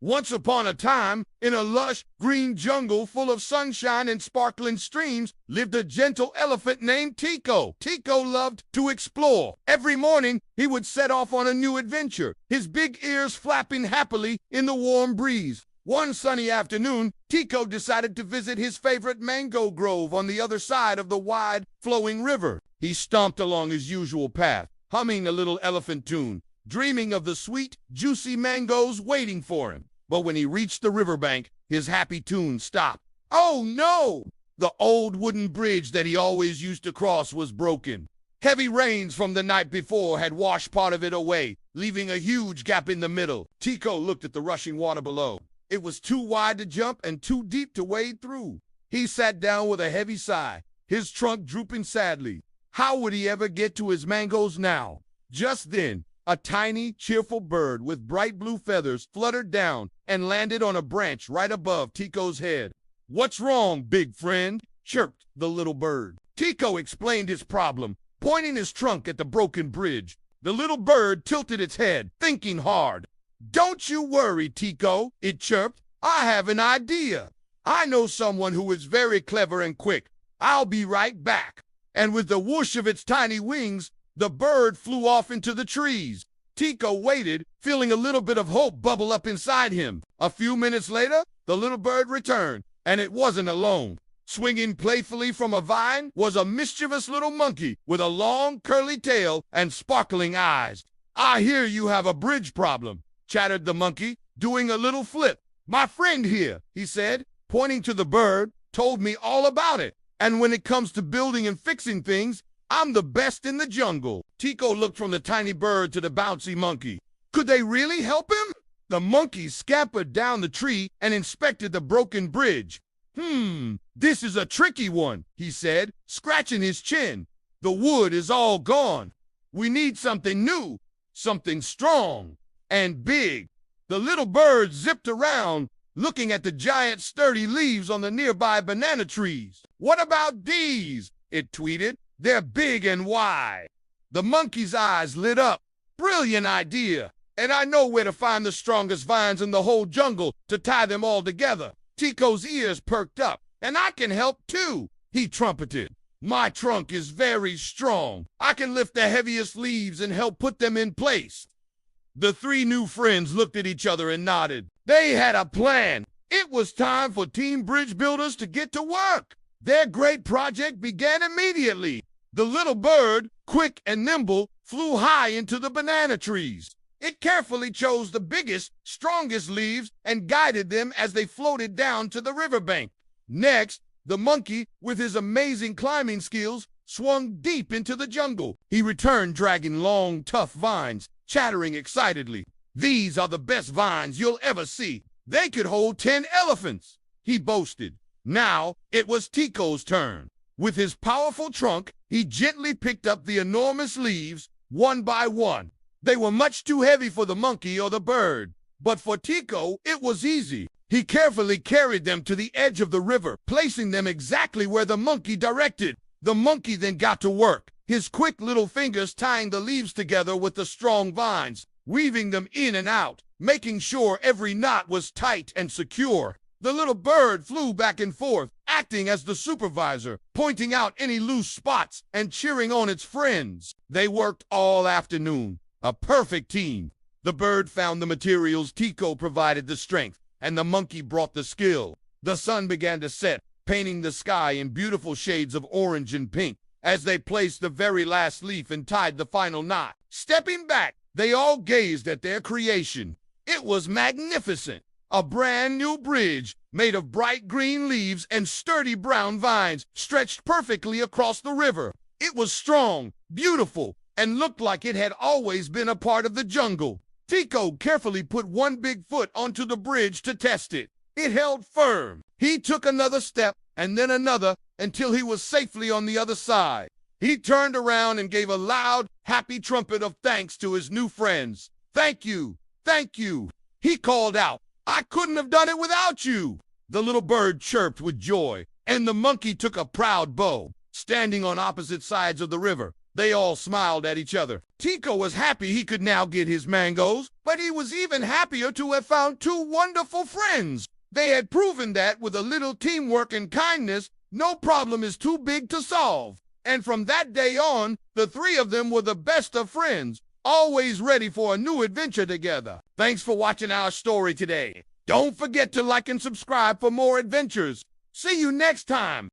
Once upon a time, in a lush, green jungle full of sunshine and sparkling streams, lived a gentle elephant named Tico. Tico loved to explore. Every morning, he would set off on a new adventure, his big ears flapping happily in the warm breeze. One sunny afternoon, Tico decided to visit his favorite mango grove on the other side of the wide, flowing river. He stomped along his usual path, humming a little elephant tune, dreaming of the sweet, juicy mangoes waiting for him. But when he reached the riverbank, his happy tune stopped. Oh no! The old wooden bridge that he always used to cross was broken. Heavy rains from the night before had washed part of it away, leaving a huge gap in the middle. Tico looked at the rushing water below. It was too wide to jump and too deep to wade through. He sat down with a heavy sigh, his trunk drooping sadly. How would he ever get to his mangoes now? Just then, a tiny, cheerful bird with bright blue feathers fluttered down and landed on a branch right above Tico's head. "What's wrong, big friend?" chirped the little bird. Tico explained his problem, pointing his trunk at the broken bridge. The little bird tilted its head, thinking hard. "Don't you worry, Tico," it chirped. "I have an idea. I know someone who is very clever and quick. I'll be right back." And with the whoosh of its tiny wings, the bird flew off into the trees. Tico waited, feeling a little bit of hope bubble up inside him. A few minutes later, the little bird returned, and it wasn't alone. Swinging playfully from a vine was a mischievous little monkey with a long, curly tail and sparkling eyes. "I hear you have a bridge problem," chattered the monkey, doing a little flip. "My friend here," he said, pointing to the bird, "told me all about it. And when it comes to building and fixing things, I'm the best in the jungle." Tico looked from the tiny bird to the bouncy monkey. Could they really help him? The monkey scampered down the tree and inspected the broken bridge. This is a tricky one," he said, scratching his chin. "The wood is all gone. We need something new, something strong and big." The little bird zipped around, looking at the giant sturdy leaves on the nearby banana trees. "What about these?" it tweeted. "They're big and wide." The monkey's eyes lit up. "Brilliant idea! And I know where to find the strongest vines in the whole jungle to tie them all together." Tico's ears perked up. "And I can help too," he trumpeted. "My trunk is very strong. I can lift the heaviest leaves and help put them in place." The three new friends looked at each other and nodded. They had a plan. It was time for Team Bridge Builders to get to work. Their great project began immediately. The little bird, quick and nimble, flew high into the banana trees. It carefully chose the biggest, strongest leaves and guided them as they floated down to the riverbank. Next, the monkey, with his amazing climbing skills, swung deep into the jungle. He returned dragging long, tough vines, chattering excitedly. "These are the best vines you'll ever see. They could hold 10 elephants," he boasted. Now it was Tico's turn. With his powerful trunk, he gently picked up the enormous leaves, one by one. They were much too heavy for the monkey or the bird, but for Tico, it was easy. He carefully carried them to the edge of the river, placing them exactly where the monkey directed. The monkey then got to work, his quick little fingers tying the leaves together with the strong vines, weaving them in and out, making sure every knot was tight and secure. The little bird flew back and forth, acting as the supervisor, pointing out any loose spots and cheering on its friends. They worked all afternoon, a perfect team. The bird found the materials, Tico provided the strength, and the monkey brought the skill. The sun began to set, painting the sky in beautiful shades of orange and pink. As they placed the very last leaf and tied the final knot, stepping back, they all gazed at their creation. It was magnificent. A brand new bridge made of bright green leaves and sturdy brown vines stretched perfectly across the river. It was strong, beautiful, and looked like it had always been a part of the jungle. Tico carefully put one big foot onto the bridge to test it. It held firm. He took another step and then another until he was safely on the other side. He turned around and gave a loud, happy trumpet of thanks to his new friends. "Thank you, thank you," he called out. "I couldn't have done it without you." The little bird chirped with joy, and the monkey took a proud bow. Standing on opposite sides of the river, They all smiled at each other. Tico was happy he could now get his mangoes, but he was even happier to have found two wonderful friends. They had proven that with a little teamwork and kindness, no problem is too big to solve. And from that day on, the three of them were the best of friends, always ready for a new adventure together. Thanks for watching our story today. Don't forget to like and subscribe for more adventures. See you next time.